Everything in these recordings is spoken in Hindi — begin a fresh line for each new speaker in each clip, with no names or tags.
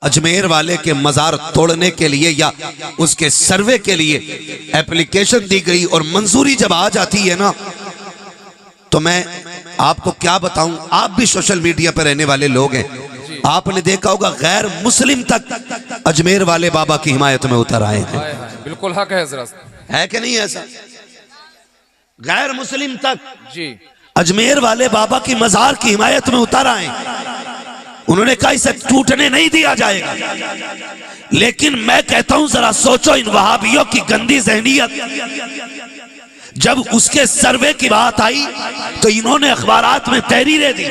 अजमेर वाले के मज़ार तोड़ने के लिए या उसके सर्वे के लिए एप्लीकेशन दी गई और मंजूरी जब आ जाती है ना, तो मैं आपको क्या बताऊं, आप भी सोशल मीडिया पर रहने वाले लोग हैं, आपने देखा होगा गैर मुस्लिम तक अजमेर वाले बाबा की हिमायत में उतर आए हैं।
बिल्कुल हक है हजरत,
है कि नहीं ऐसा? गैर मुस्लिम तक
जी
अजमेर वाले बाबा की मज़ार की हिमायत में उतर आए। उन्होंने कहा इसे टूटने नहीं दिया जाएगा। लेकिन मैं कहता हूं जरा सोचो, इन वहाबियों की गंदी ज़हनियत, जब उसके सर्वे की बात आई तो इन्होंने अखबारात में तहरीरें दी,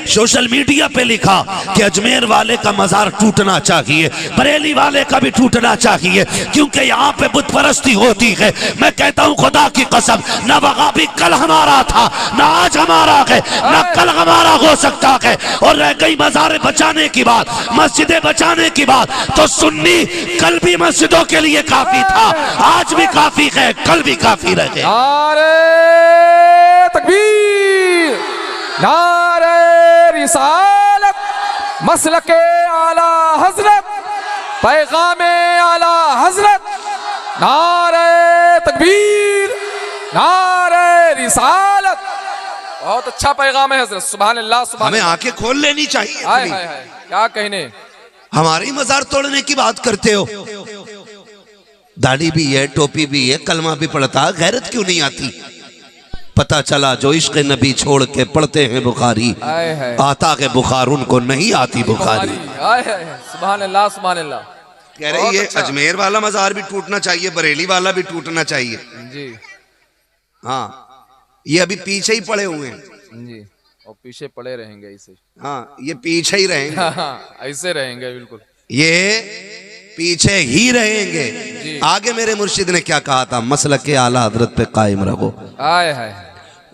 सोशल मीडिया पे लिखा कि अजमेर वाले का मज़ार टूटना चाहिए, बरेली वाले का भी टूटना चाहिए, क्योंकि यहाँ पे बुत परस्ती होती है। मैं कहता हूँ खुदा की कसम, न वहाबी कल हमारा था, न आज हमारा है, न कल हमारा हो सकता है। और रह गई मज़ार बचाने की बात, मस्जिदें बचाने की बात, तो सुन्नी कल भी मस्जिदों के लिए काफी था, आज भी काफी है, कल भी काफी रहे।
नारे तकबीर, नारे रिसालत, मसलके आला हजरत, पैगामे आला हजरत, नारे तकबीर, नारे रिसालत। बहुत अच्छा पैगाम है हजरत, सुभान अल्लाह सुभान। हमें
आंखें खोल लेनी चाहिए।
हाय हाय हाय, क्या कहने,
हमारी मज़ार तोड़ने की बात करते हो। दाढ़ी भी है, टोपी भी है, कलमा भी पढ़ता है, गैरत क्यों नहीं आती? पता चला जो इश्क नबी छोड़ के पढ़ते हैं बुखारी, आता है बुखार उनको नहीं आती बुखारी।
सुभान अल्लाह सुभान अल्लाह।
कह रही है अजमेर वाला मज़ार भी टूटना चाहिए, बरेली वाला भी टूटना चाहिए
जी।
हाँ, ये अभी पीछे ही पड़े हुए हैं
जी, और पीछे पड़े रहेंगे ऐसे।
हाँ, ये पीछे ही रहेंगे।
हाँ, ऐसे रहेंगे बिल्कुल,
ये पीछे ही रहेंगे। आगे मेरे मुर्शिद ने क्या कहा था, मसलक के आला हजरत पे कायम रहो।
आए हाय,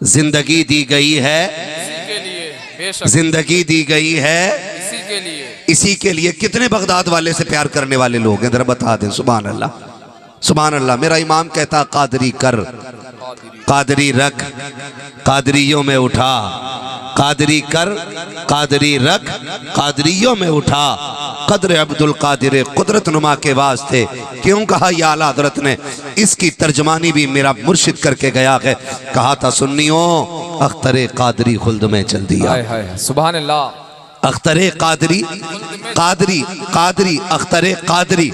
जिंदगी दी गई है
इसी के लिए, बेशक
जिंदगी दी गई है
इसी के लिए,
इसी के लिए। कितने बगदाद वाले से प्यार करने वाले लोग हैं, जरा बता दें। सुभान अल्लाह सुभान अल्लाह। मेरा इमाम कहता कादरी कर, कादरी रख, कादरियों में उठा, कादरी कर, कादरी रख, कादरियों में उठा, कदर अब्दुल कादिर कुदरत नुमा के वास्ते। क्यों कहा या आला हजरत ने? इसकी तर्जमानी भी मेरा मुर्शिद करके गया है। कहा था सुन्नियों, अख्तरे कादरी खुल्द में चल दिया।
सुभान अल्लाह।
अख्तरे कादरी, कादरी कादरी अख्तरे कादरी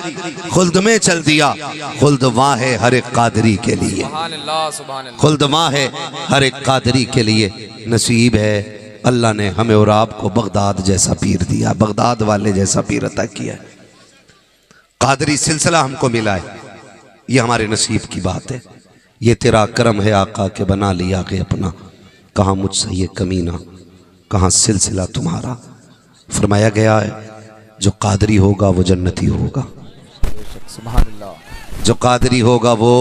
खुल्द में चल दिया। खुल्द वहाँ है हर एक कादरी के लिए, खुल्द वहाँ है हर एक कादरी के लिए। नसीब है अल्लाह ने हमें और आपको बगदाद जैसा पीर दिया, बगदाद वाले जैसा पीर अता किया। कादरी सिलसिला हमको मिला है, ये हमारे नसीब की बात है। ये तेरा करम है आका के बना लिया के अपना, कहाँ मुझसे ये कमीना, कहाँ सिलसिला तुम्हारा। फरमाया गया है जो कादरी होगा वो जन्नती होगा,
सुभान अल्लाह।
जो कादरी होगा वो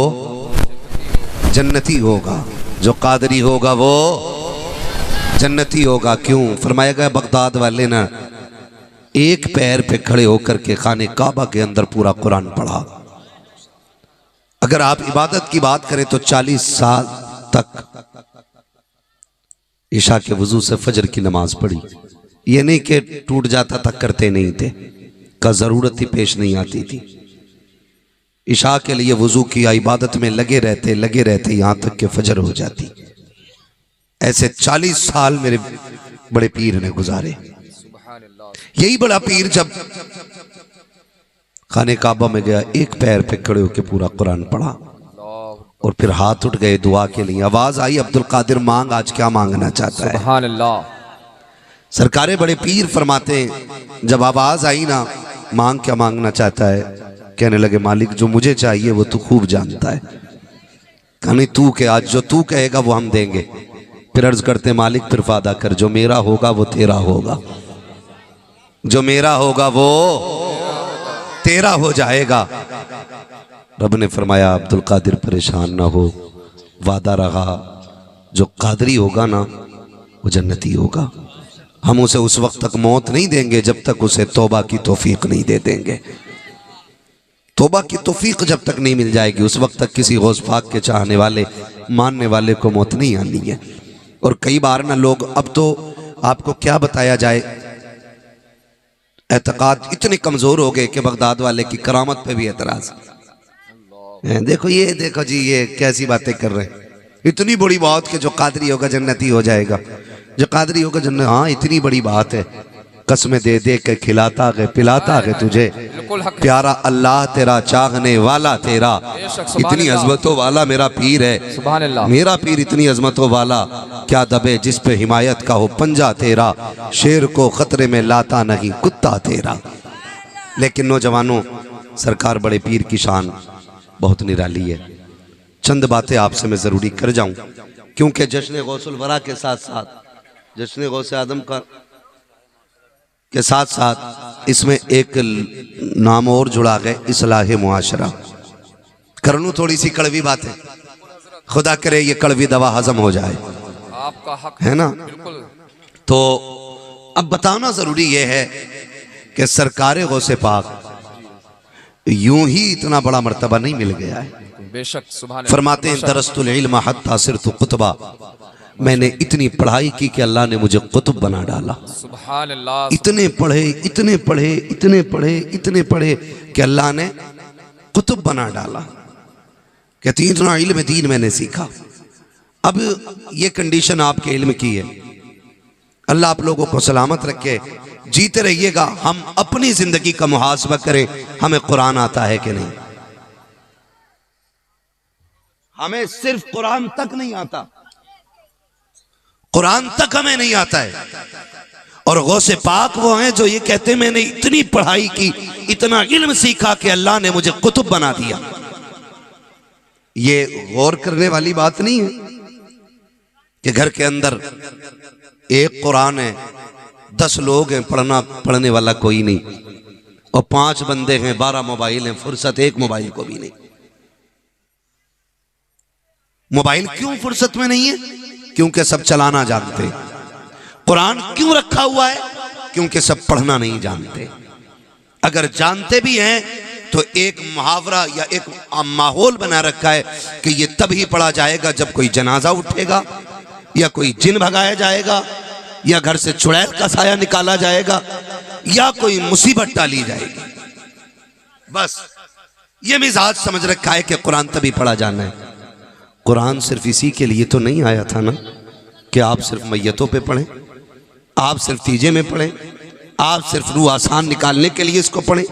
जन्नती होगा, जो कादरी होगा वो जन्नती होगा। क्यों? फरमाया गया बगदाद वाले ना एक पैर पे खड़े होकर के खाने काबा के अंदर पूरा कुरान पढ़ा। अगर आप इबादत की बात करें तो 40 साल तक ईशा के वजू से फजर की नमाज पढ़ी। ये नहीं कि टूट जाता था करते नहीं थे, का जरूरत ही पेश नहीं आती थी। ईशा के लिए वजू किया, इबादत में लगे रहते यहां तक कि फजर हो जाती। ऐसे 40 साल मेरे बड़े पीर ने गुजारे। यही बड़ा पीर जब खाने काबा में गया, एक पैर पे खड़े होकर पूरा कुरान पढ़ा और फिर हाथ उठ गए दुआ के लिए। आवाज आई अब्दुल कादिर मांग, आज क्या मांगना चाहता है?
सुभान अल्लाह।
सरकारे बड़े पीर फरमाते हैं जब आवाज आई ना, मांग क्या मांगना चाहता है? कहने लगे मालिक जो मुझे चाहिए वो तू खूब जानता है। कहने तू के आज जो तू कहेगा वो हम देंगे। फिर अर्ज करते मालिक फिर वादा कर, जो मेरा होगा वो तेरा होगा, जो मेरा होगा वो तेरा हो जाएगा। रब ने फरमाया अब्दुल कादिर परेशान ना हो, वादा रहा जो कादरी होगा ना वो जन्नती होगा। हम उसे उस वक्त तक मौत नहीं देंगे जब तक उसे तौबा की तौफीक नहीं दे देंगे। तौबा की तौफीक जब तक नहीं मिल जाएगी उस वक्त तक किसी गौस पाक के चाहने वाले मानने वाले को मौत नहीं आनी है। और कई बार ना लोग, अब तो आपको क्या बताया जाए, एतकाद इतने कमजोर हो गए कि बगदाद वाले की करामत पे भी एतराज है। देखो जी ये कैसी बातें कर रहे हैं। इतनी बड़ी बात कि जो कादरी होगा जन्नती हो जाएगा, जो कादरी होगा जन्नत। हाँ इतनी बड़ी बात है, कसमें दे दे के खिलाता गए पिलाता गए तुझे,
बिल्कुल हक है।
प्यारा अल्लाह तेरा, चाहने वाला तेरा,
बेशक, सुभान
इतनी
अल्लाह।
अजमतों वाला मेरा पीर है।
सुभान अल्लाह।
मेरा पीर इतनी अजमतों वाला, क्या दबे जिस पे हिमायत का हो पंजा तेरा, शेर को खतरे में लाता नहीं कुत्ता तेरा। लेकिन नौजवानों, सरकार बड़े पीर की शान बहुत निराली है। चंद बातें आपसे मैं ज़रूरी कर जाऊं, क्योंकि जश्न गौसुल वरा के साथ साथ जश्न गौसे आदम का के साथ साथ इसमें एक नाम और जुड़ा गया, इस्लाह मुआशरा। कर लूं थोड़ी सी कड़वी बातें, खुदा करे ये कड़वी दवा हजम हो जाए,
आपका हक
है ना।
बिल्कुल।
तो अब बताना ज़रूरी ये है कि सरकार गौसे पाक यूं ही इतना बड़ा मर्तबा नहीं मिल गया है।
बेशक, सुभान
फरमाते हैं दरस्तुल इल्म हत्ता सिरतु कुतबा, मैंने इतनी पढ़ाई की कि अल्लाह ने मुझे कुतुब बना डाला।
सुभान अल्लाह।
इतने पढ़े इतने पढ़े इतने पढ़े इतने पढ़े कि अल्लाह ने कुतुब बना डाला। कहती इतना इल्म दीन मैंने सीखा। अब ये कंडीशन आपके इल्म की है। अल्लाह आप लोगों को सलामत रखे, जीते रहिएगा। हम अपनी जिंदगी का मुहासबा करें, हमें कुरान आता है कि नहीं। हमें सिर्फ कुरान तक नहीं आता, कुरान तक हमें नहीं आता है। और गौसे पाक वो हैं जो ये कहते हैं मैंने इतनी पढ़ाई की, इतना इल्म सीखा कि अल्लाह ने मुझे कुतुब बना दिया। ये गौर करने वाली बात नहीं है कि घर के अंदर एक कुरान है, 10 लोग हैं, पढ़ने वाला कोई नहीं, और 5 बंदे हैं, 12 मोबाइल हैं, फुर्सत एक मोबाइल को भी नहीं। मोबाइल क्यों फुर्सत में नहीं है? क्योंकि सब चलाना जानते। कुरान क्यों रखा हुआ है? क्योंकि सब पढ़ना नहीं जानते। अगर जानते भी हैं तो एक मुहावरा या एक माहौल बना रखा है कि ये तभी पढ़ा जाएगा जब कोई जनाजा उठेगा, या कोई जिन भगाया जाएगा, या घर से चुड़ैल का साया निकाला जाएगा, या कोई मुसीबत टाली जाएगी। बस ये मिजाज समझ रखा है कि कुरान तभी पढ़ा जाना है। कुरान सिर्फ इसी के लिए तो नहीं आया था ना कि आप सिर्फ मैयतों पे पढ़ें, आप सिर्फ तीजे में पढ़ें, आप सिर्फ रूह आसान निकालने के लिए इसको पढ़ें,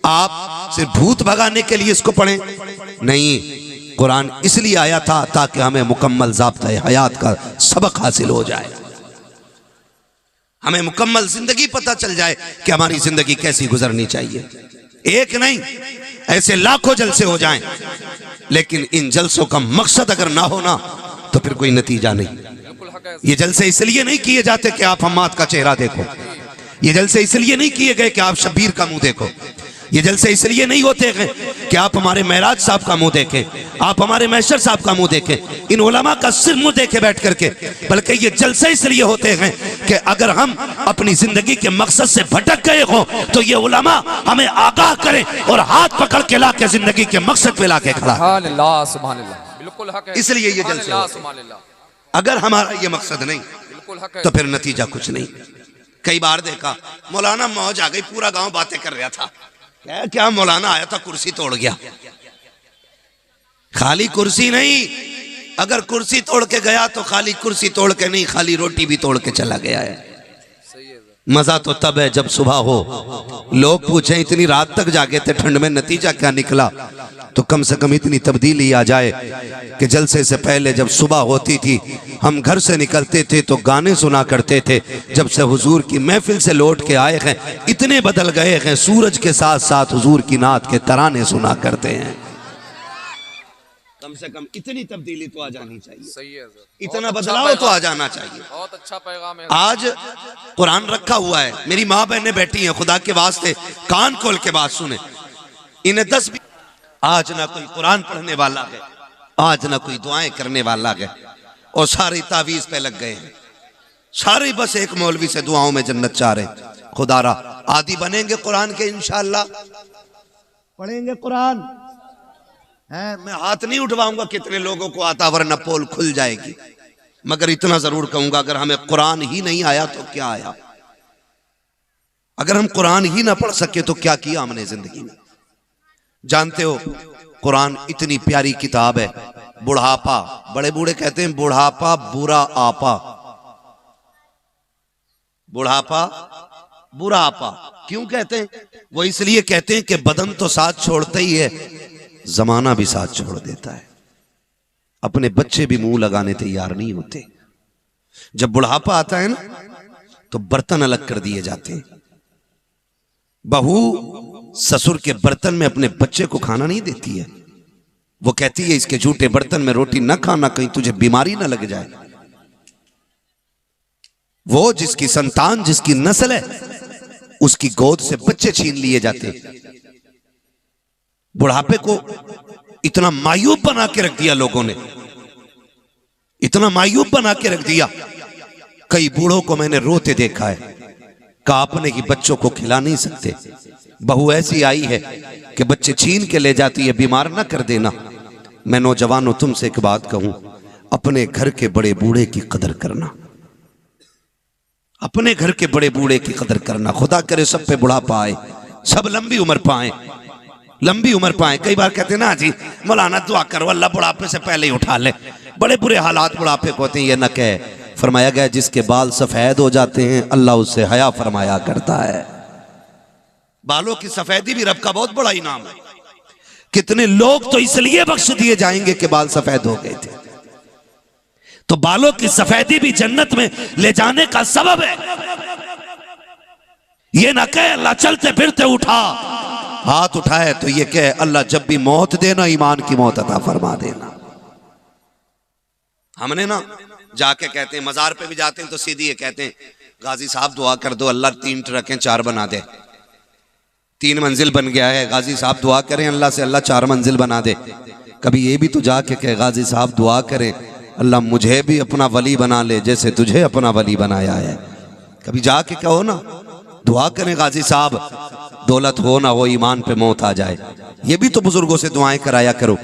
आप सिर्फ भूत भगाने के लिए इसको पढ़ें। नहीं, कुरान इसलिए आया था ताकि हमें मुकम्मल ज़ाब्ता हयात का सबक हासिल हो जाए, हमें मुकम्मल जिंदगी पता चल जाए कि हमारी जिंदगी कैसी गुजरनी चाहिए। एक नहीं, ऐसे लाखों जलसे हो जाएं, लेकिन इन जलसों का मकसद अगर ना हो ना तो फिर कोई नतीजा नहीं। ये जलसे इसलिए नहीं किए जाते कि आप हम्माद का चेहरा देखो, ये जलसे इसलिए नहीं किए गए कि आप शब्बीर का मुंह देखो, ये जलसे इसलिए नहीं होते हैं कि आप हमारे महराज साहब का मुंह देखें, आप हमारे मैशर साहब का मुंह देखें, इन उलमा का सिर मुंह देखे बैठ करके, बल्कि ये जलसे इसलिए होते हैं कि अगर हम अपनी जिंदगी के मकसद से भटक गए हों तो ये उलमा हमें आगाह करें और हाथ पकड़ के ला के जिंदगी के मकसद पे ला के खड़ा।
सुभान अल्लाह, सुभान अल्लाह, बिल्कुल हक है।
इसलिए ये जलसे होते हैं।
सुभान अल्लाह।
अगर हमारा ये मकसद नहीं
बिल्कुल हक है।
तो फिर नतीजा कुछ नहीं। कई बार देखा मौलाना मौज आ गई, पूरा गांव बातें कर रहा था, क्या मौलाना आया था कुर्सी तोड़ गया। खाली कुर्सी नहीं, अगर कुर्सी तोड़ के गया तो खाली कुर्सी तोड़ के नहीं, खाली रोटी भी तोड़ के चला गया है। मजा तो तब है जब सुबह हो, लोग पूछें इतनी रात तक जागे थे ठंड में, नतीजा क्या निकला। तो कम से कम इतनी तब्दीली आ जाए कि जलसे से पहले जब सुबह होती थी हम घर से निकलते थे तो गाने सुना करते थे। जब से हुजूर की महफिल से लौट के आए हैं इतने बदल गए हैं, सूरज के साथ साथ हुजूर की नात के तराने सुना करते हैं। कम से कम इतनी तब्दीली तो आ जानी चाहिए।
सही है,
इतना बदलाव तो आ जाना चाहिए।
बहुत अच्छा पैगाम है।
आज कुरान रखा हुआ है, मेरी माँ बहनें बैठी हैं, खुदा के वास्ते कान खोल के बात सुने। इन्हें 10 आज ना कोई कुरान पढ़ने वाला है, आज ना कोई दुआएं करने वाला है, और सारी तावीज पे लग गए हैं। सारे बस एक मौलवी से दुआओं में जन्नत चाह रहे। खुदारा आदि बनेंगे कुरान के, इंशाअल्लाह पढ़ेंगे कुरान है। मैं हाथ नहीं उठवाऊंगा कितने लोगों को आता, वरना पोल खुल जाएगी। मगर इतना जरूर कहूंगा अगर हमें कुरान ही नहीं आया तो क्या आया। अगर हम कुरान ही ना पढ़ सके तो क्या किया हमने जिंदगी में। जानते हो कुरान इतनी प्यारी किताब है। बुढ़ापा, बड़े बूढ़े कहते हैं बुढ़ापा बुरा आपा, बुढ़ापा बुरा आपा। क्यों कहते हैं? वो इसलिए कहते हैं कि बदन तो साथ छोड़ता ही है, जमाना भी साथ छोड़ देता है। अपने बच्चे भी मुंह लगाने तैयार नहीं होते। जब बुढ़ापा आता है ना तो बर्तन अलग कर दिए जाते हैं। बहू ससुर के बर्तन में अपने बच्चे को खाना नहीं देती है। वो कहती है इसके झूठे बर्तन में रोटी न खाना, कहीं तुझे बीमारी ना लग जाए। वो जिसकी संतान, जिसकी नस्ल है, उसकी गोद से बच्चे छीन लिए जाते। बुढ़ापे को इतना मायूब बना के रख दिया लोगों ने, इतना मायूब बना के रख दिया। कई बूढ़ों को मैंने रोते देखा है, कहा अपने ही बच्चों को खिला नहीं सकते। बहू ऐसी आई है कि बच्चे छीन के ले जाती है, बीमार ना कर देना। मैं नौजवानों तुमसे एक बात कहूं, अपने घर के बड़े बूढ़े की कदर करना, अपने घर के बड़े बूढ़े की कदर करना। खुदा करे सब पे बुढ़ापा आए, सब लंबी उम्र पाए, लंबी उम्र पाए। कई बार कहते हैं ना जी मौलाना दुआ करो अल्लाह बुढ़ापे से पहले ही उठा ले। बड़े बुरे हालात बुढ़ापे को होते हैं। ये न कहे, फरमाया गया जिसके बाल सफेद हो जाते हैं अल्लाह उससे हया फरमाया करता है। बालों की सफेदी भी रब का बहुत बड़ा इनाम है। कितने लोग तो इसलिए बख्श दिए जाएंगे कि बाल सफेद हो गए थे। तो बालों की सफेदी भी जन्नत में ले जाने का सबब है। ये ना कहे अल्लाह चलते फिरते उठा, हाथ उठाए तो ये कहे अल्लाह जब भी मौत देना ईमान की मौत अता फरमा देना। हमने ना जाके कहते हैं, मजार पे भी जाते हैं तो सीधी ये कहते हैं गाजी साहब दुआ कर दो अल्लाह 3 ट्रकें 4 बना दे। 3 मंजिल बन गया है, गाजी साहब दुआ करें अल्लाह से अल्लाह 4 मंजिल बना दे। कभी ये भी तो जाके कहे गाजी साहब दुआ करें अल्लाह मुझे भी अपना वली बना ले जैसे तुझे अपना वली बनाया है। कभी जाके कहो ना दुआ करें गाजी साहब दौलत हो ना हो ईमान पे मौत आ जाए। ये भी तो बुजुर्गों से दुआएं कराया करो।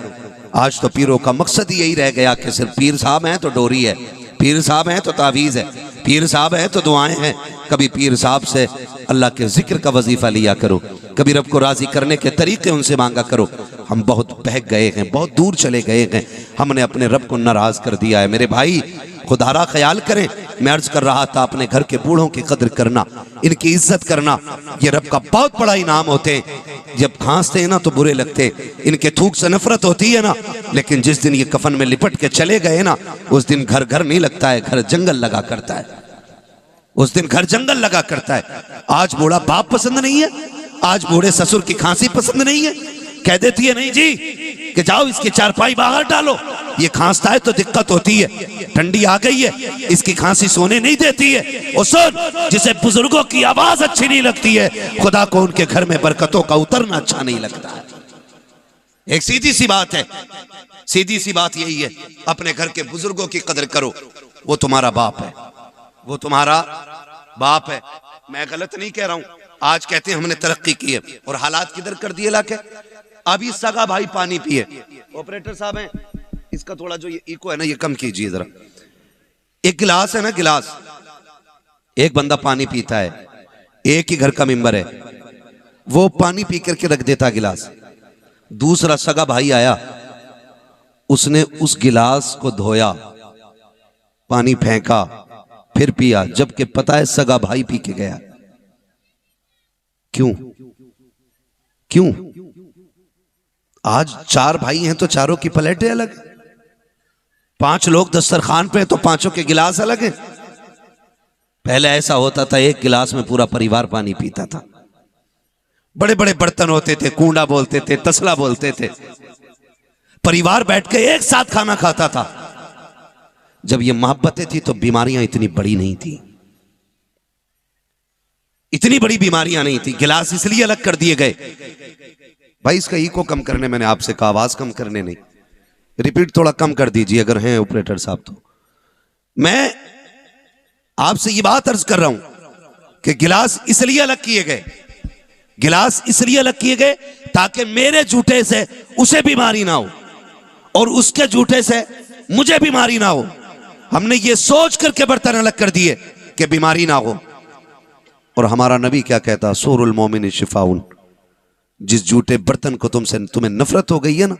आज तो पीरों का मकसद ही यही रह गया कि सिर्फ पीर साहब हैं तो डोरी है, पीर साहब हैं तो तावीज़ है, पीर साहब हैं तो दुआएं हैं। कभी पीर साहब से अल्लाह के जिक्र का वजीफा लिया करो, कभी रब को राजी करने के तरीके उनसे मांगा करो। हम बहुत बहक गए हैं, बहुत दूर चले गए हैं, हमने अपने रब को नाराज कर दिया है। मेरे भाई खुदारा ख्याल करें। मैं अर्ज कर रहा था अपने घर के बूढ़ों की कदर करना, इनकी इज्जत करना, ये रब का बहुत बड़ा इनाम होते हैं। जब खांसते हैं ना तो बुरे लगते, इनके थूक से नफरत होती है ना, लेकिन जिस दिन ये कफन में लिपट के चले गए ना उस दिन घर घर नहीं लगता है, घर जंगल लगा करता है। उस दिन घर जंगल लगा करता है। आज बूढ़ा बाप पसंद नहीं है, आज बूढ़े ससुर की खांसी पसंद नहीं है। कह देती है नहीं जी कि जाओ इसकी चारपाई बाहर डालो, ये खांसता है तो दिक्कत होती है, ठंडी आ गई है, इसकी खांसी सोने नहीं देती है। और सुन, जिसे बुजुर्गों की आवाज अच्छी नहीं लगती है खुदा को उनके घर में बरकतों का उतरना अच्छा नहीं लगता है। एक सीधी सी बात है, सीधी सी बात यही है, अपने घर के बुजुर्गों की कदर करो। वो तुम्हारा बाप है, वो तुम्हारा बाप है। मैं गलत नहीं कह रहा हूं। आज कहते हैं हमने तरक्की की है और हालात किधर कर दिए लाके। अभी सगा भाई पानी पिए, ऑपरेटर साहब हैं इसका थोड़ा जो ये इको है ना ये कम कीजिए जरा। एक गिलास है ना, गिलास, एक बंदा पानी पीता है, एक ही घर का मेंबर है, वो पानी पी करके रख देता गिलास। दूसरा सगा भाई आया, उसने उस गिलास को धोया, पानी फेंका, फिर पिया, जबकि पता है सगा भाई पी के गया। क्यों? क्यों? आज 4 भाई हैं तो चारों की प्लेटें अलग, 5 लोग दस्तरखान पे तो 5 के गिलास अलग हैं। पहले ऐसा होता था एक गिलास में पूरा परिवार पानी पीता था। बड़े बड़े बर्तन होते थे, कूंडा बोलते थे, तसला बोलते थे, परिवार बैठ के एक साथ खाना खाता था। जब ये मोहब्बतें थी तो बीमारियां इतनी बड़ी नहीं थी, इतनी बड़ी बीमारियां नहीं थी। गिलास इसलिए अलग कर दिए गए। भाई इसका इको कम करने मैंने आपसे कहा, आवाज कम करने नहीं, रिपीट थोड़ा कम कर दीजिए अगर हैं ऑपरेटर साहब। तो मैं आपसे ये बात अर्ज कर रहा हूं कि गिलास इसलिए अलग किए गए, गिलास इसलिए अलग किए गए ताकि मेरे जूठे से उसे बीमारी ना हो और उसके जूठे से मुझे बीमारी ना हो। हमने ये सोच करके बर्तन अलग कर दिए कि बीमारी ना हो। और हमारा नबी क्या कहता, सूरुल मोमिन शिफाउन, जिस झूठे बर्तन को तुम्हें नफरत हो गई है ना,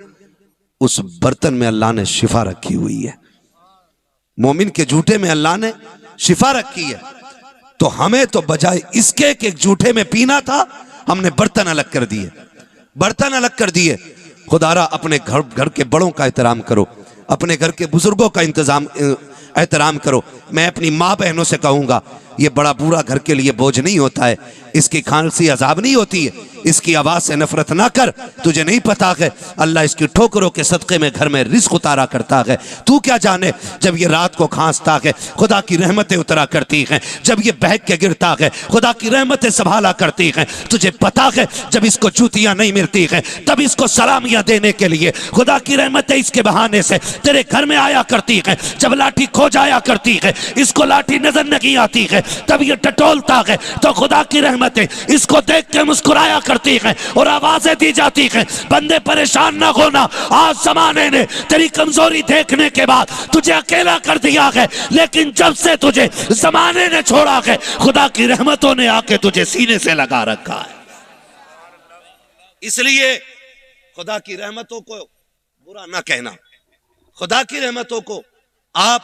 उस बर्तन में अल्लाह ने शिफा रखी हुई है। मोमिन के झूठे में अल्लाह ने शिफा रखी है। तो हमें तो बजाय इसके कि एक झूठे में पीना था, हमने बर्तन अलग कर दिए, बर्तन अलग कर दिए। खुदारा अपने घर के बड़ों का एहतराम करो, अपने घर के बुजुर्गों का एहतराम करो। मैं अपनी माँ बहनों से कहूँगा, ये बड़ा बूढ़ा घर के लिए बोझ नहीं होता है, इसकी खांसी अजाब नहीं होती है, इसकी आवाज़ से नफरत ना कर। तुझे नहीं पता है अल्लाह इसकी ठोकरों के सदक़े में घर में रिज़्क़ उतारा करता है। तू क्या जाने जब ये रात को खांसता है खुदा की रहमतें उतरा करती हैं, जब ये बहक के गिरता है खुदा की रहमतें संभाला करती हैं। तुझे पता है जब इसको जूतियाँ नहीं मिलती हैं तब इसको सलामियाँ देने के लिए खुदा की रहमतें इसके बहाने से तेरे घर में आया करती हैं। जब लाठी खो जाया करती है, इसको लाठी नजर नहीं आती है, तब ये टटोलता है तो खुदा की रहमतें इसको देख के मुस्कुराया करती है और आवाजें दी जाती है, बंदे परेशान ना होना, आज जमाने ने तेरी कमजोरी देखने के बाद तुझे अकेला कर दिया है, लेकिन जब से तुझे जमाने ने छोड़ा है खुदा की रहमतों ने आके तुझे सीने से लगा रखा है। इसलिए खुदा की रहमतों को बुरा ना कहना, खुदा की रहमतों को आप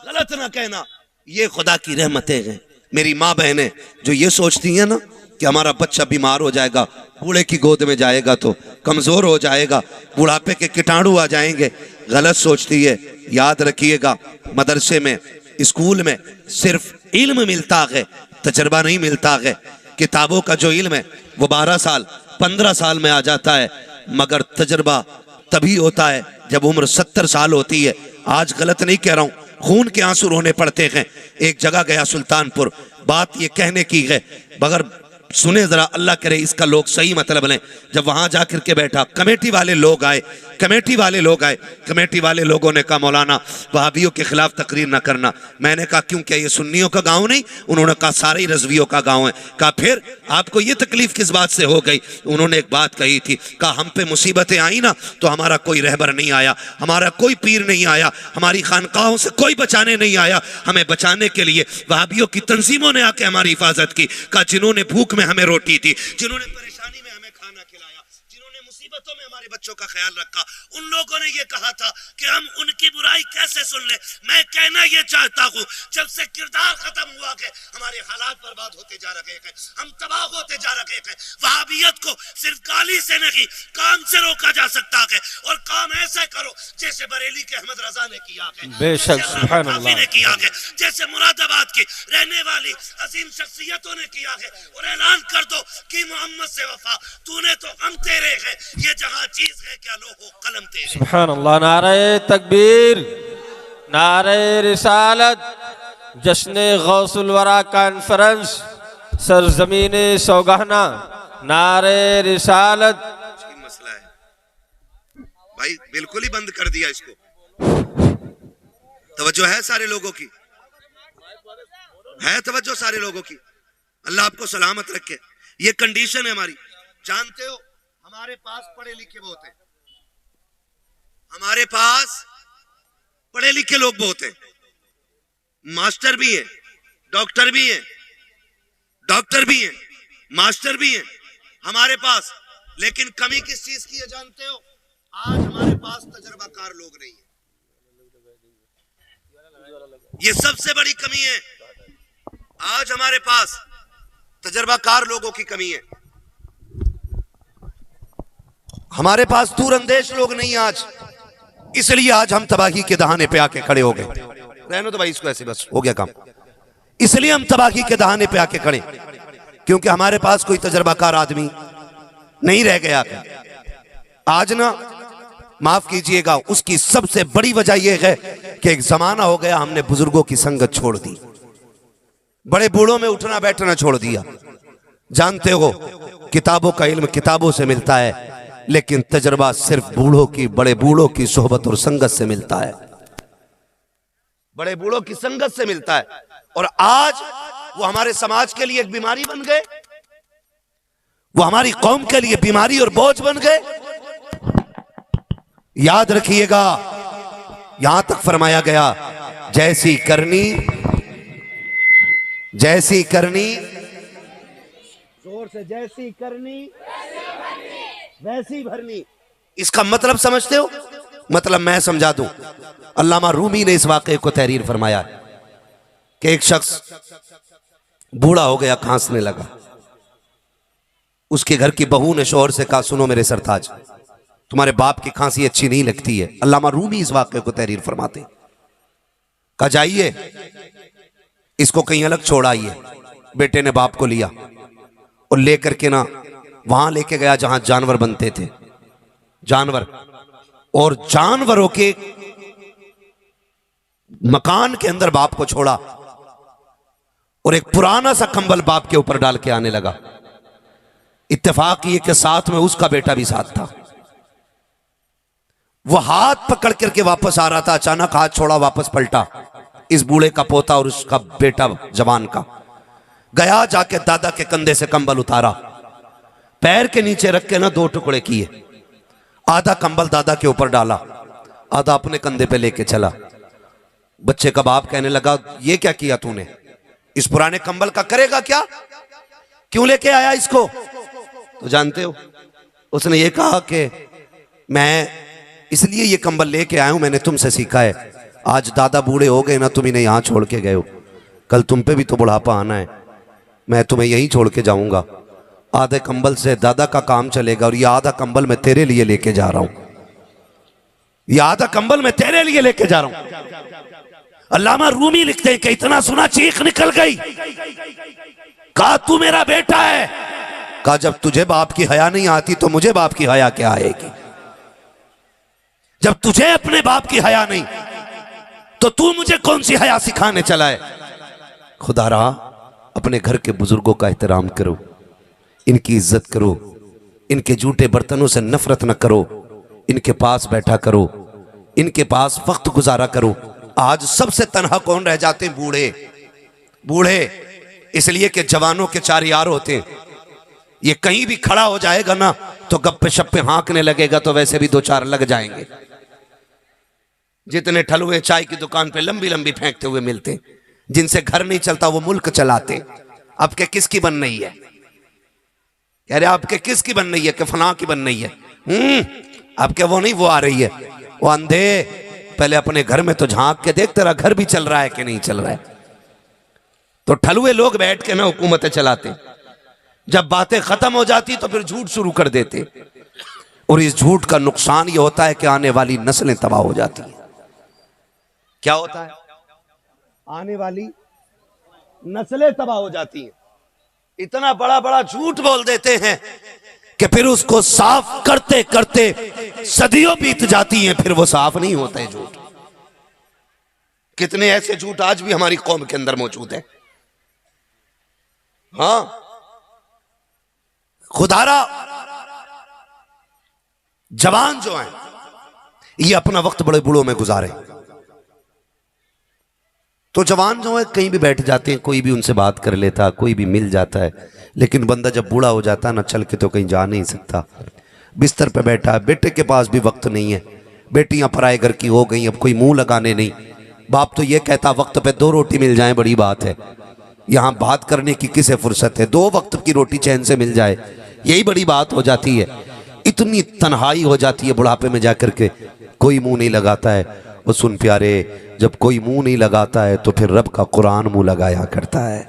गलत ना कहना, ये खुदा की रहमतें हैं। मेरी माँ बहनें जो ये सोचती हैं ना कि हमारा बच्चा बीमार हो जाएगा, बूढ़े की गोद में जाएगा तो कमजोर हो जाएगा, बुढ़ापे के कीटाणु आ जाएंगे, गलत सोचती है। याद रखिएगा, मदरसे में स्कूल में सिर्फ इल्म मिलता है, तजर्बा नहीं मिलता है। किताबों का जो इल्म है वो 12 साल 15 साल में आ जाता है, मगर तजर्बा तभी होता है जब उम्र 70 साल होती है। आज गलत नहीं कह रहा हूं, खून के आंसू रोने पड़ते हैं। एक जगह गया सुल्तानपुर, बात ये कहने की है, मगर सुने जरा, अल्लाह करे इसका लोग सही मतलब लें। जब वहां जाकर के बैठा, कमेटी वाले लोग आए, कमेटी वाले लोगों ने कहा मौलाना वहाबियों के खिलाफ तकरीर ना करना। मैंने कहा क्यों, क्या ये सुन्नियों का गांव नहीं? उन्होंने कहा सारे ही रज़वियों का गांव है। कहा फिर आपको ये तकलीफ किस बात से हो गई? उन्होंने एक बात कही थी, कहा हम पे मुसीबतें आई ना तो हमारा कोई रहबर नहीं आया, हमारा कोई पीर नहीं आया, हमारी खानकाहों से कोई बचाने नहीं आया। हमें बचाने के लिए वहाबियों की तंजीमों ने आके हमारी हिफाजत की। कहा जिन्होंने भूख में हमें रोटी दी, जिन्होंने परेशानी में हमें खाना खिलाया, जिन्होंने मुसीबतों में हमारे बच्चों का ख्याल रखा, उन लोगों ने ये कहा था कि हम उनकी बुराई कैसे सुन ले। मैं कहना ये चाहता हूँ, जब से किरदार खत्म हुआ के हमारे हालात बर्बाद होते जा रहे हैं, हम तबाह होते जा रहे हैं। वहाबियत को सिर्फ गाली से नहीं, काम से रोका जा सकता है। और काम ऐसे करो जैसे बरेली के अहमद रजा ने किया है,
बेशक सुभान अल्लाह
ने किया है, जैसे मुरादाबाद की रहने वाली अजीम शख्सियतों ने किया है। और ऐलान कर दो कि मोहम्मद से वफा, तूने तो हम तेरे हैं, ये जहां चीज है क्या लोहो कलम तेरे।
सुभान अल्लाह। नारे तकबीर, नारे रिसालत, जश्न गौसुल वरा कॉन्फ्रेंस, सरजमीने सौगाना, नारे रिसालत।
मसला है भाई, बिल्कुल ही बंद कर दिया इसको। तवज्जो है सारे लोगों की, है तवज्जो सारे लोगों की। अल्लाह आपको सलामत रखे। ये कंडीशन है हमारी। जानते हो हमारे पास पढ़े लिखे बहुत हैं, हमारे पास पढ़े लिखे लोग बहुत हैं, मास्टर भी हैं, डॉक्टर भी हैं, मास्टर भी हैं हमारे पास। लेकिन कमी किस चीज की है जानते हो? आज हमारे पास तजर्बाकार लोग नहीं है, ये सबसे बड़ी कमी है। आज हमारे पास तजर्बाकार लोगों की कमी है, हमारे पास दूरअंदेश लोग नहीं आज। इसलिए आज हम तबाही के दहाने पे आके खड़े हो गए। रहने दो भाई इसको, ऐसे बस हो गया काम। इसलिए हम तबाही के दहाने पे आके खड़े, क्योंकि हमारे पास कोई तजर्बाकार आदमी नहीं रह गया। आज ना, माफ कीजिएगा, उसकी सबसे बड़ी वजह यह है कि एक जमाना हो गया हमने बुजुर्गों की संगत छोड़ दी, बड़े बूढ़ों में उठना बैठना छोड़ दिया। जानते हो किताबों का इल्म किताबों से मिलता है, लेकिन तजर्बा सिर्फ बूढ़ों की, बड़े बूढ़ों की सोहबत और संगत से मिलता है, बड़े बूढ़ों की संगत से मिलता है। और आज वो हमारे समाज के लिए एक बीमारी बन गए, वो हमारी कौम के लिए बीमारी और बोझ बन गए। याद रखिएगा, यहां तक फरमाया गया, जैसी करनी जोर से, जैसी करनी वैसी भरनी। इसका मतलब समझते हो? मतलब मैं समझा दूं। अल्लामा रूमी ने इस वाक़े को तहरीर फरमाया है कि एक शख्स बूढ़ा हो गया, खांसने लगा। उसके घर की बहू ने शौहर से कहा, सुनो मेरे सरताज, तुम्हारे बाप की खांसी अच्छी नहीं लगती है। अल्लामा रूमी इस वाक़े को तहरीर फरमाते। कहा जाइए इसको कहीं अलग छोड़ आइए। बेटे ने बाप को लिया और लेकर के ना वहां लेके गया जहां जानवर बनते थे, जानवर, और जानवरों के मकान के अंदर बाप को छोड़ा और एक पुराना सा कंबल बाप के ऊपर डाल के आने लगा। इत्तेफाक ये कि साथ में उसका बेटा भी साथ था। वो हाथ पकड़ करके वापस आ रहा था, अचानक हाथ छोड़ा, वापस पलटा। इस बूढ़े का पोता और उसका बेटा जवान का गया, जाके दादा के कंधे से कंबल उतारा, पैर के नीचे रख के ना 2 टुकड़े किए। आधा कंबल दादा के ऊपर डाला, आधा अपने कंधे पे लेके चला। बच्चे का बाप कहने लगा, ये क्या किया तूने? इस पुराने कंबल का करेगा क्या? क्यों लेके आया इसको? तो जानते हो उसने ये कहा कि मैं इसलिए ये कंबल लेके आया हूं, मैंने तुमसे सीखा है। आज दादा बूढ़े हो गए ना, तुम इन्हें यहां छोड़ के गए हो, कल तुम पे भी तो बुढ़ापा आना है, मैं तुम्हें यहीं छोड़ के जाऊंगा। आधे कंबल से दादा का काम चलेगा और ये आधा कंबल मैं तेरे लिए लेके जा रहा हूं, ये आधा कंबल मैं तेरे लिए लेके जा रहा हूं। अल्लामा रूमी लिखते हैं कि इतना सुना चीख निकल गई। कहा तू मेरा बेटा है। कहा जब तुझे बाप की हया नहीं आती तो मुझे बाप की हया क्या आएगी? जब तुझे अपने बाप की हया नहीं तो तू मुझे कौन सी हया सिखाने चला है? खुदा रहा अपने घर के बुजुर्गों का एहतराम करो, इनकी इज्जत करो, इनके जूठे बर्तनों से नफरत न करो, इनके पास बैठा करो, इनके पास वक्त गुजारा करो। आज सबसे तन्हा कौन रह जाते हैं? बूढ़े। बूढ़े इसलिए कि जवानों के 4 यार होते हैं। ये कहीं भी खड़ा हो जाएगा ना तो गप्पे शप्पे हाँकने लगेगा, तो वैसे भी 2-4 लग जाएंगे। जितने ठलुए चाय की दुकान पे लंबी लंबी फेंकते हुए मिलते, जिनसे घर नहीं चलता वो मुल्क चलाते। अब के किसकी बन रही है? कह रहे आपके किसकी बन रही है? कि फलां की बन रही है। अब के वो नहीं, वो आ रही है। वो अंधे, पहले अपने घर में तो झांक के देख तेरा घर भी चल रहा है कि नहीं चल रहा है। तो ठलुए लोग बैठ के ना हुकूमतें चलाते, जब बातें खत्म हो जाती तो फिर झूठ शुरू कर देते, और इस झूठ का नुकसान ये होता है कि आने वाली नस्लें तबाह हो जाती हैं। क्या होता है? आने वाली नस्लें तबाह हो जाती हैं। इतना बड़ा बड़ा झूठ बोल देते हैं कि फिर उसको साफ करते करते सदियों बीत जाती हैं, फिर वो साफ नहीं होते झूठ। कितने ऐसे झूठ आज भी हमारी कौम के अंदर मौजूद है। हाँ, खुदारा जवान जो हैं ये अपना वक्त बड़े बूढ़ों में गुजारे, तो जवान जो है कहीं भी बैठ जाते हैं, कोई भी उनसे बात कर लेता, कोई भी मिल जाता है। लेकिन बंदा जब बूढ़ा हो जाता है ना, चल के तो कहीं जा नहीं सकता, बिस्तर पे बैठा है, बेटे के पास भी वक्त नहीं है, बेटियां पराए घर की हो गई, अब कोई मुंह लगाने नहीं। बाप तो ये कहता वक्त पे 2 रोटी मिल जाए बड़ी बात है, यहाँ बात करने की किसे फुर्सत है, 2 वक्त की रोटी चैन से मिल जाए यही बड़ी बात हो जाती है। इतनी तन्हाई हो जाती है बुढ़ापे में जाकर के, कोई मुंह नहीं लगाता है। वो सुन प्यारे, जब कोई मुंह नहीं लगाता है तो फिर रब का कुरान मुंह लगाया करता है।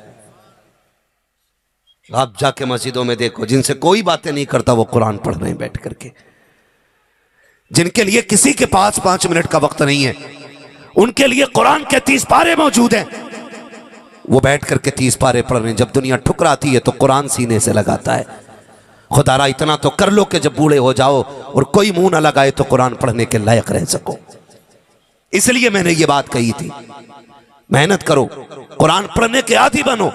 आप जाके मस्जिदों में देखो, जिनसे कोई बातें नहीं करता वो कुरान पढ़ रहे हैं बैठ करके। जिनके लिए किसी के पास 5 मिनट का वक्त नहीं है, उनके लिए कुरान के 30 पारे मौजूद हैं, वो बैठ करके 30 पारे पढ़ रहे हैं। जब दुनिया ठुकराती है तो कुरान सीने से लगाता है। खुदारा इतना तो कर लो कि जब बूढ़े हो जाओ और कोई मुंह ना लगाए तो कुरान पढ़ने के लायक रह सको। इसलिए मैंने ये बात कही थी, मेहनत करो, कुरान पढ़ने के आदी बनो,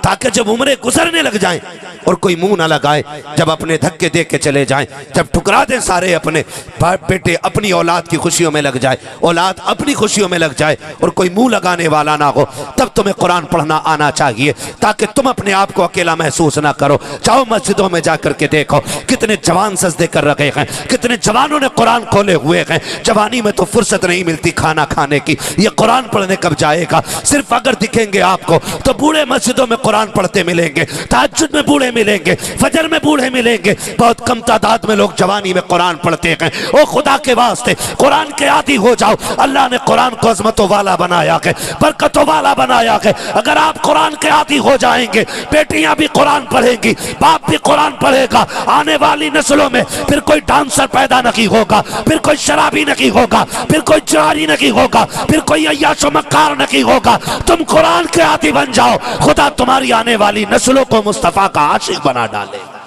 ताकि जब उम्रें गुजरने लग जाएं और कोई मुंह ना लगाए, जब अपने धक्के दे के चले जाएं, जब ठुकरा दें सारे अपने बाप बेटे, अपनी औलाद की खुशियों में लग जाए, औलाद अपनी खुशियों में लग जाए और कोई मुंह लगाने वाला ना हो, तब तुम्हें कुरान पढ़ना आना चाहिए, ताकि तुम अपने आप को अकेला महसूस ना करो। जाओ मस्जिदों में जाकर के देखो कितने जवान सजदे कर रखे हैं, कितने जवानों ने कुरान खोले हुए हैं। जवानी में तो फुर्सत नहीं मिलती खाना खाने की, ये कुरान पढ़ने कब जाएगा? सिर्फ अगर दिखेंगे आपको तो बूढ़े मस्जिदों में कुरान पढ़ते मिलेंगे, तहज्जुद में बूढ़े मिलेंगे, फजर में बूढ़े मिलेंगे, बहुत कम तादाद में लोग जवानी में कुरान पढ़ते हैं। ओ खुदा के वास्ते कुरान के आदी हो जाओ। अल्लाह ने कुरान को अजमतों वाला बनाया है, बरकतों वाला बनाया है। अगर आप कुरान के आदी हो जाएंगे, बेटियां भी कुरान पढ़ेंगी, बाप भी कुरान पढ़ेगा, आने वाली नस्लों में फिर कोई डांसर पैदा नहीं होगा, फिर कोई शराबी नहीं होगा, फिर कोई चोरी नहीं होगा, फिर कोई अय्याशो मक्कार नहीं होगा। तुम कुरान के आदी बन जाओ, खुदा तुम्हारी आने वाली नस्लों को मुस्तफा का आशिक बना डालेगा।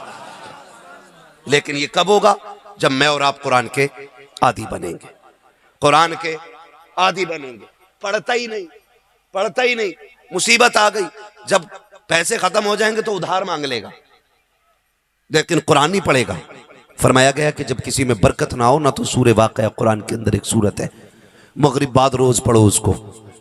लेकिन ये कब होगा? जब मैं और आप कुरान के आदी बनेंगे, कुरान के आदी बनेंगे। पढ़ता ही नहीं, पढ़ता ही नहीं, मुसीबत आ गई। जब पैसे खत्म हो जाएंगे तो उधार मांग लेगा, लेकिन कुरान नहीं पढ़ेगा। फरमाया गया कि जब किसी में बरकत ना हो ना, तो सूरह वाक़या कुरान के अंदर एक सूरत है, मगरिब बाद रोज पढ़ो उसको,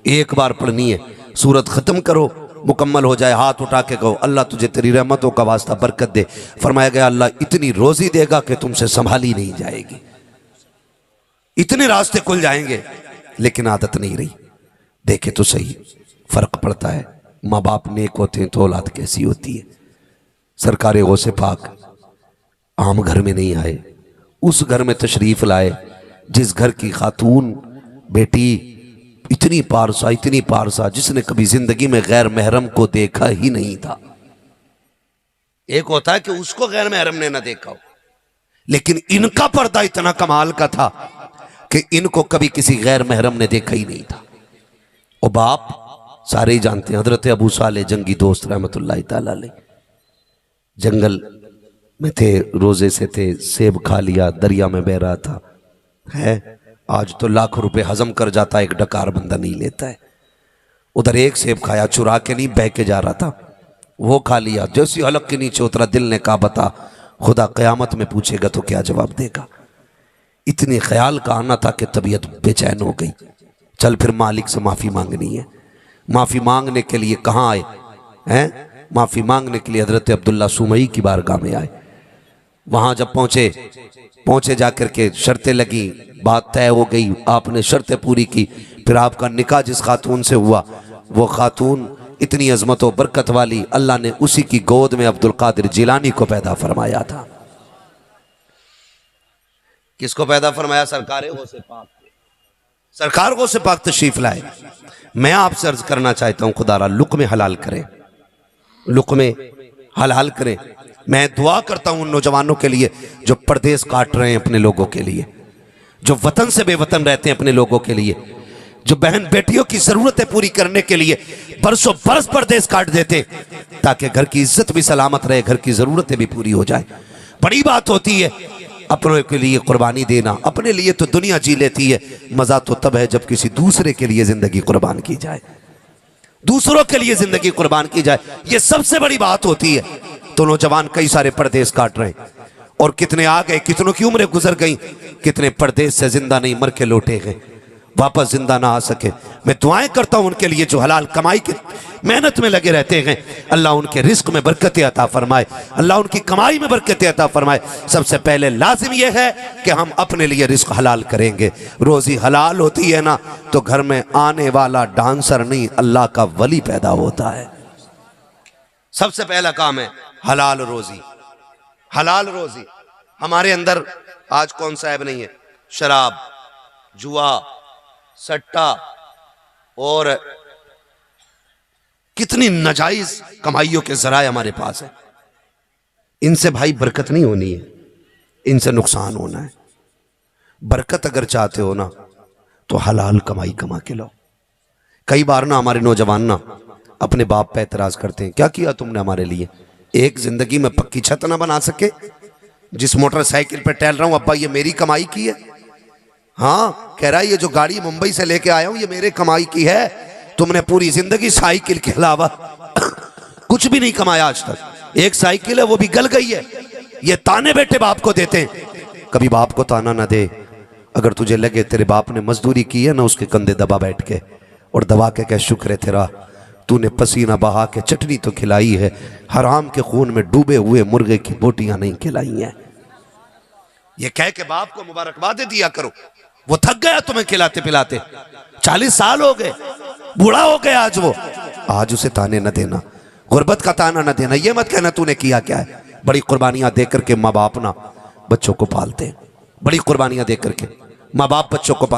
एक बार पढ़नी है, सूरत खत्म करो, मुकम्मल हो जाए, हाथ उठा के कहो अल्लाह तुझे तेरी रहमतों का वास्ता बरकत दे। फरमाया गया अल्लाह इतनी रोजी देगा कि तुमसे संभाली नहीं जाएगी, इतने रास्ते खुल जाएंगे। लेकिन आदत नहीं रही। देखे तो सही फर्क पड़ता है। माँ बाप नेक होते हैं तो औलाद कैसी होती है। सरकार गौसे पाक आम घर में नहीं आए, उस घर में तशरीफ लाए जिस घर की खातून बेटी इतनी पारसा जिसने कभी जिंदगी में गैर महरम को देखा ही नहीं था। एक होता है कि उसको गैर महरम ने ना देखा हो, लेकिन इनका पर्दा इतना कमाल का था कि इनको कभी किसी गैर महरम ने देखा ही नहीं था। और बाप सारे ही जानते हैं, हजरत अबू साले जंगी दोस्त रहमतुल्लाह ताला अलैह जंगल में थे, रोजे से थे, सेब खा लिया, दरिया में बह रहा था। है आज तो लाख रुपए हजम कर जाता, एक डकार बंदा नहीं लेता है। उधर एक सेब खाया, चुरा के नहीं, बह के जा रहा था, वो खा लिया। जैसी हलक के नीचे उतरा, दिल ने कहा बता खुदा कयामत में पूछेगा तो क्या जवाब देगा। इतने ख्याल का आना था कि तबीयत बेचैन हो गई। चल फिर मालिक से माफी मांगनी है। माफी मांगने के लिए कहाँ आए हैं? माफी मांगने के लिए हजरत अब्दुल्ला सुमई की बारगाह में आए। वहां जब पहुंचे जाकर के शर्तें लगी, बात तय हो गई, आपने शर्तें पूरी की। फिर आपका निकाह जिस खातून से हुआ, वो खातून इतनी अजमत और बरकत वाली, अल्लाह ने उसी की गोद में अब्दुल कादिर जिलानी को पैदा फरमाया था। किसको पैदा फरमाया? सरकार गौसे पाक। सरकार गौसे पाक तशरीफ लाए। मैं आपसे अर्ज करना चाहता हूं, खुदारा लुक़्मे हलाल करें, लुक़्मे हलाल करें। मैं दुआ करता हूं उन नौजवानों के लिए जो परदेश काट रहे हैं अपने लोगों के लिए, जो वतन से बेवतन रहते हैं अपने लोगों के लिए, जो बहन बेटियों की जरूरतें पूरी करने के लिए बरसों बरस परदेश काट देते, ताकि घर की इज्जत भी सलामत रहे, घर की जरूरतें भी पूरी हो जाए। बड़ी बात होती है अपनों के लिए कुर्बानी देना। अपने लिए तो दुनिया जी लेती है, मजा तो तब है जब किसी दूसरे के लिए जिंदगी कुर्बान की जाए, दूसरों के लिए जिंदगी कुर्बान की जाए। ये सबसे बड़ी बात होती है। तो नौजवान कई सारे परदेश काट रहे हैं, और कितने आ गए, कितनों की उम्रें गुजर गई, कितने परदेश से जिंदा नहीं मर के लौटे गए, वापस जिंदा ना आ सके। मैं दुआएं करता हूं उनके लिए जो हलाल कमाई की मेहनत में लगे रहते हैं। अल्लाह उनके रिस्क में बरकत अता फरमाए, अल्लाह उनकी कमाई में बरकत अता फरमाए। सबसे पहले लाजिम यह है कि हम अपने लिए रिस्क हलाल करेंगे। रोजी हलाल होती है ना, तो घर में आने वाला डांसर नहीं, अल्लाह का वली पैदा होता है। सबसे पहला काम है हलाल रोजी। हलाल रोजी हमारे अंदर आज कौन सा ऐब नहीं है? शराब, जुआ, सट्टा और कितनी नाजायज कमाइयों के जराए हमारे पास है। इनसे भाई बरकत नहीं होनी है, इनसे नुकसान होना है। बरकत अगर चाहते हो ना, तो हलाल कमाई कमा के लो। कई बार ना हमारे नौजवान ना अपने बाप पे एतराज करते हैं, क्या किया तुमने हमारे लिए? एक जिंदगी में पक्की छत ना बना सके? जिस मोटरसाइकिल पे टहल रहा हूं अब्बा, ये मेरी कमाई की है। हाँ, कह रहा है ये जो गाड़ी मुंबई से लेके आया हूं ये मेरे कमाई की है। तुमने पूरी जिंदगी साइकिल के अलावा कुछ भी नहीं कमाया आज तक। एक साइकिल है वो भी गल गई है। ये ताने बेटे बाप को देते हैं। कभी बाप को ताना ना दे। अगर तुझे लगे तेरे बाप ने मजदूरी की है ना, उसके कंधे दबा बैठ के और दबा के कह शुक्र है तेरा, तूने पसीना बहा के चटनी तो खिलाई है, हराम के खून में डूबे हुए मुर्गे की बोटियां नहीं खिलाई हैं। ये कह के बाप को मुबारकबाद दिया करो। वो थक गया तुम्हें खिलाते पिलाते, 40 साल हो गए, बूढ़ा हो गया आज वो। आज उसे ताने न देना। गुर्बत का ताना न देना, ये मत कहना तूने किया क्या है। बड़ी कुर्बानियां दे करके माँ बाप ना बच्चों को पालते हैं, बड़ी कुर्बानियां दे करके माँ बाप बच्चों को